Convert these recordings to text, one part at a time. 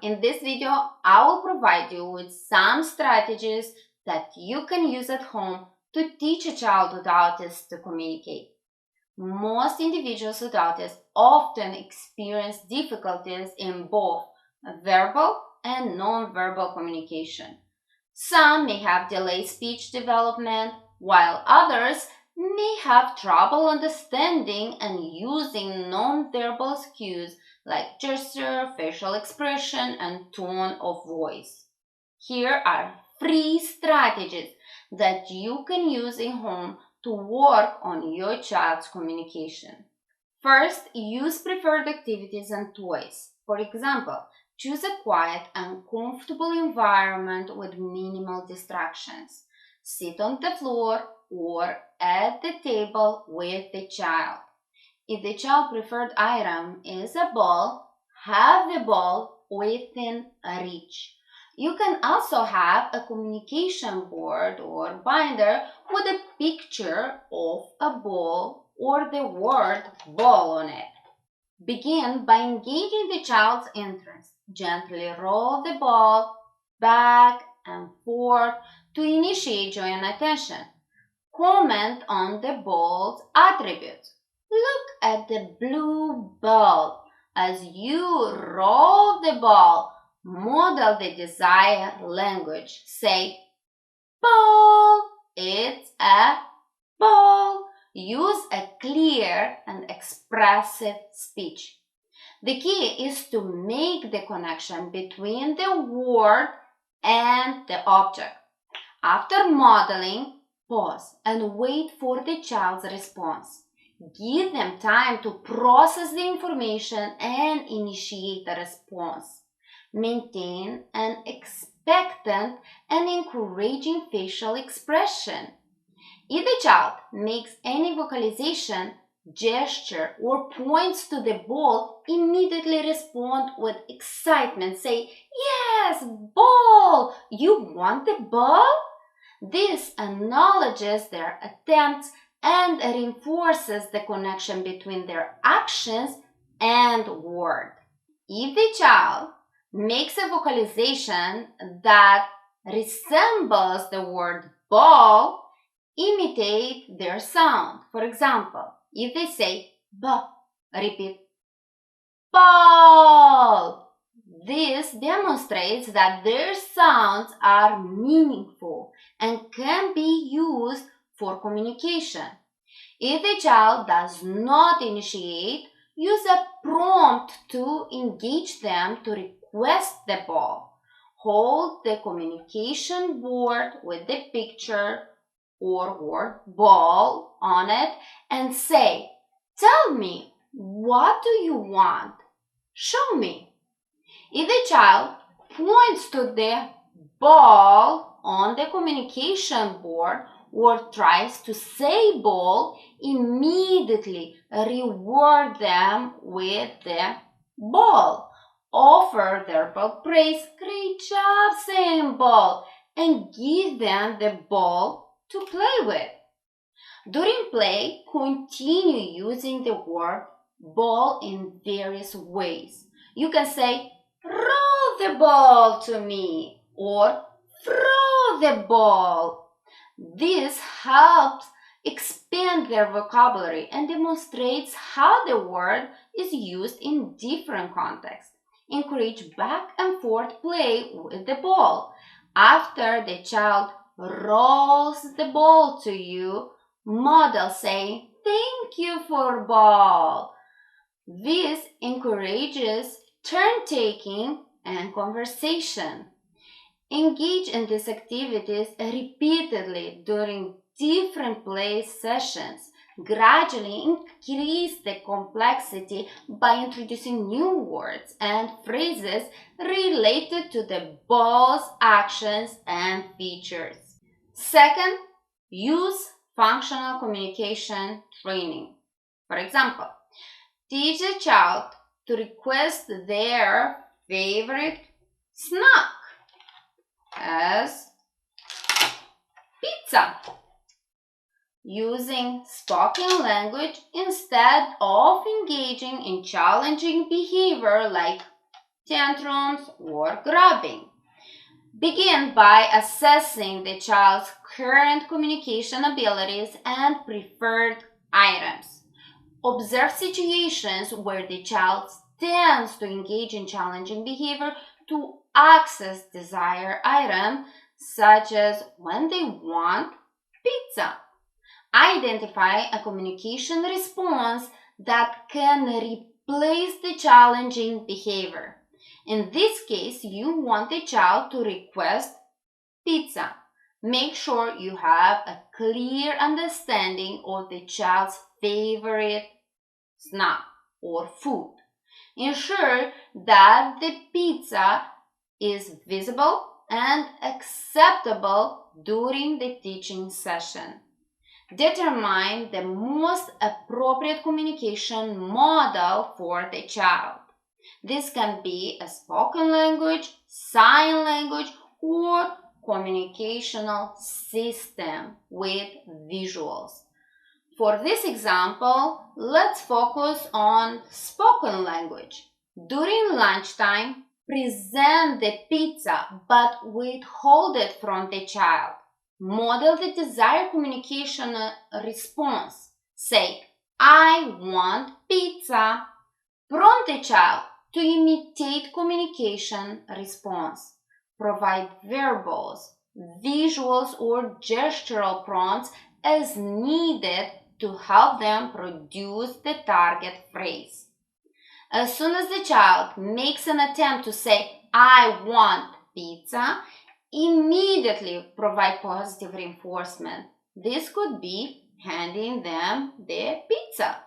In this video, I will provide you with some strategies that you can use at home to teach a child with autism to communicate. Most individuals with autism often experience difficulties in both verbal and non-verbal communication. Some may have delayed speech development, while others may have trouble understanding and using non-verbal cues like gesture, facial expression, and tone of voice. Here are 3 strategies that you can use in home to work on your child's communication. First, use preferred activities and toys. For example, choose a quiet and comfortable environment with minimal distractions. Sit on the floor or at the table with the child. If the child's preferred item is a ball, have the ball within reach. You can also have a communication board or binder with a picture of a ball or the word ball on it. Begin by engaging the child's interest. Gently roll the ball back and forth to initiate joy and attention. Comment on the ball's attributes. Look at the blue ball. As you roll the ball, model the desired language. Say, ball, it's a ball. Use a clear and expressive speech. The key is to make the connection between the word and the object. After modeling, pause and wait for the child's response. Give them time to process the information and initiate a response. Maintain an expectant and encouraging facial expression. If the child makes any vocalization, gesture, or points to the ball, immediately respond with excitement. Say, yes, ball! You want the ball? This acknowledges their attempts and reinforces the connection between their actions and word. If the child makes a vocalization that resembles the word ball, imitate their sound. For example, if they say b, repeat ball. This demonstrates that their sounds are meaningful and can be used for communication. If the child does not initiate, use a prompt to engage them to request the ball. Hold the communication board with the picture or word ball on it and say, tell me, what do you want? Show me. If the child points to the ball on the communication board or tries to say ball, immediately reward them with the ball. Offer verbal praise, great job saying ball, and give them the ball to play with. During play, continue using the word ball in various ways. You can say, roll the ball to me, or throw the ball. This helps expand their vocabulary and demonstrates how the word is used in different contexts. Encourage back and forth play with the ball. After the child rolls the ball to you, model saying, thank you for ball. This encourages turn-taking and conversation. Engage in these activities repeatedly during different play sessions. Gradually increase the complexity by introducing new words and phrases related to the ball's actions and features. Second, use functional communication training. For example, teach a child to request their favorite snack as pizza, using spoken language instead of engaging in challenging behavior like tantrums, or grabbing. Begin by assessing the child's current communication abilities and preferred items. Observe situations where the child tends to engage in challenging behavior to access desired items, such as when they want pizza. Identify a communication response that can replace the challenging behavior. In this case, you want the child to request pizza. Make sure you have a clear understanding of the child's favorite snack or food. Ensure that the pizza is visible and acceptable during the teaching session. Determine the most appropriate communication model for the child. This can be a spoken language, sign language, or communicational system with visuals. For this example, let's focus on spoken language. During lunchtime, present the pizza but withhold it from the child. Model the desired communication response. Say, I want pizza. Prompt the child to imitate communication response. Provide verbals, visuals, or gestural prompts as needed to help them produce the target phrase. As soon as the child makes an attempt to say, I want pizza, immediately provide positive reinforcement. This could be handing them the pizza.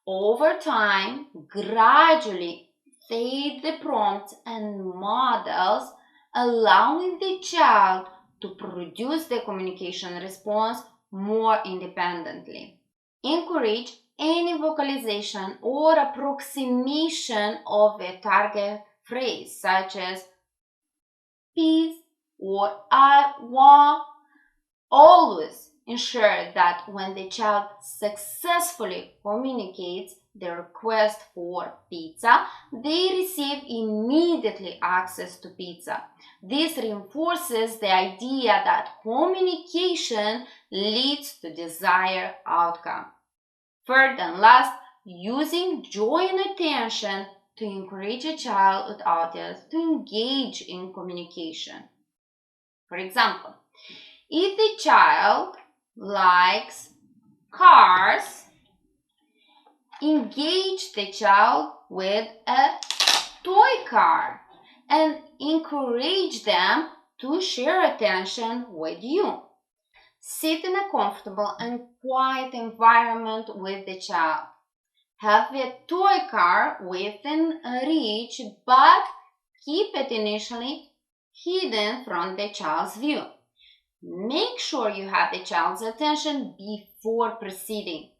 Over time, gradually fade the prompts and models, allowing the child to produce the communication response more independently. Encourage any vocalization or approximation of a target phrase, such as peace or I want. Always ensure that when the child successfully communicates the request for pizza, they receive immediately access to pizza. This reinforces the idea that communication leads to desired outcome. Third and last, using joy and attention to encourage a child with autism to engage in communication. For example, if the child likes cars, engage the child with a toy car and encourage them to share attention with you. Sit in a comfortable and quiet environment with the child. Have the toy car within reach, but keep it initially hidden from the child's view. Make sure you have the child's attention before proceeding.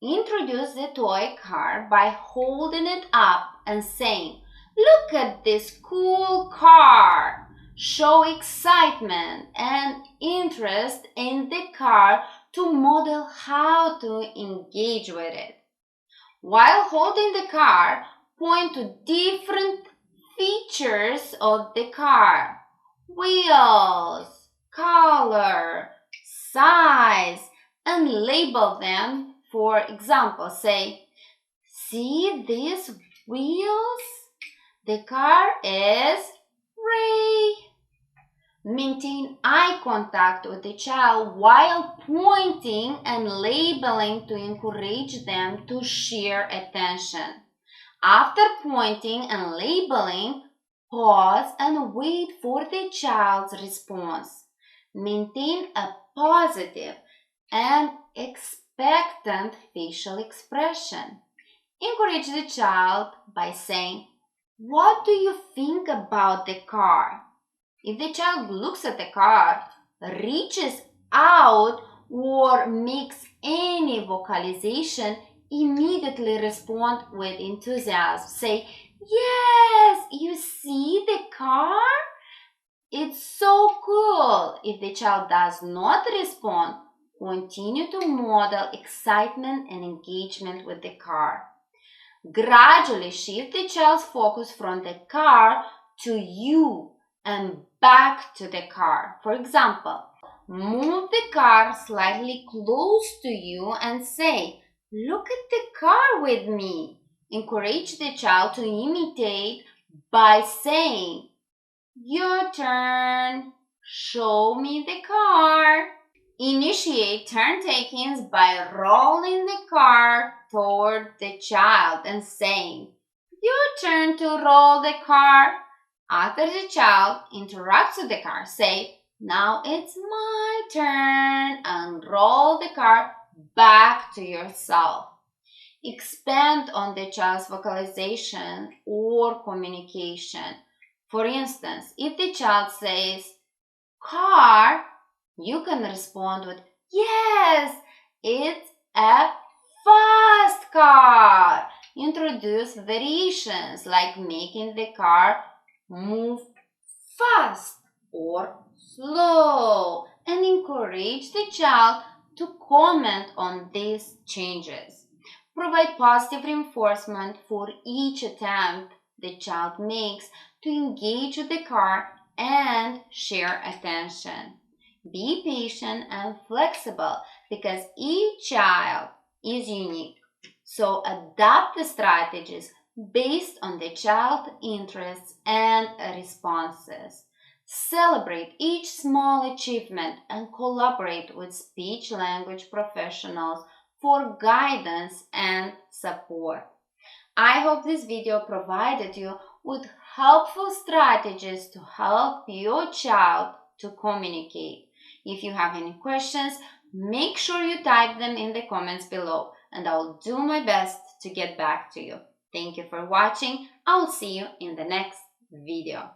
Introduce the toy car by holding it up and saying, "Look at this cool car." Show excitement and interest in the car to model how to engage with it. While holding the car, point to different features of the car: wheels, color, size, and label them. For example, say, "See these wheels? The car is gray." Maintain eye contact with the child while pointing and labeling to encourage them to share attention. After pointing and labeling, pause and wait for the child's response. Maintain a positive and expectant facial expression. Encourage the child by saying, "What do you think about the car?" If the child looks at the car, reaches out, or makes any vocalization, immediately respond with enthusiasm. Say, "Yes, you see the car? It's so cool." If the child does not respond, continue to model excitement and engagement with the car. Gradually shift the child's focus from the car to you and back to the car. For example, move the car slightly close to you and say, "Look at the car with me." Encourage the child to imitate by saying, "Your turn. Show me the car." Initiate turn takings by rolling the car toward the child and saying, "Your turn to roll the car." After the child interacts with the car, say, "Now it's my turn," and roll the car back to yourself. Expand on the child's vocalization or communication. For instance, if the child says, "Car," you can respond with, "Yes, it's a fast car." Introduce variations like making the car move fast or slow and encourage the child to comment on these changes. Provide positive reinforcement for each attempt the child makes to engage with the car and share attention. Be patient and flexible because each child is unique. So adapt the strategies based on the child's interests and responses. Celebrate each small achievement and collaborate with speech language professionals for guidance and support. I hope this video provided you with helpful strategies to help your child to communicate. If you have any questions, make sure you type them in the comments below and I'll do my best to get back to you. Thank you for watching. I'll see you in the next video.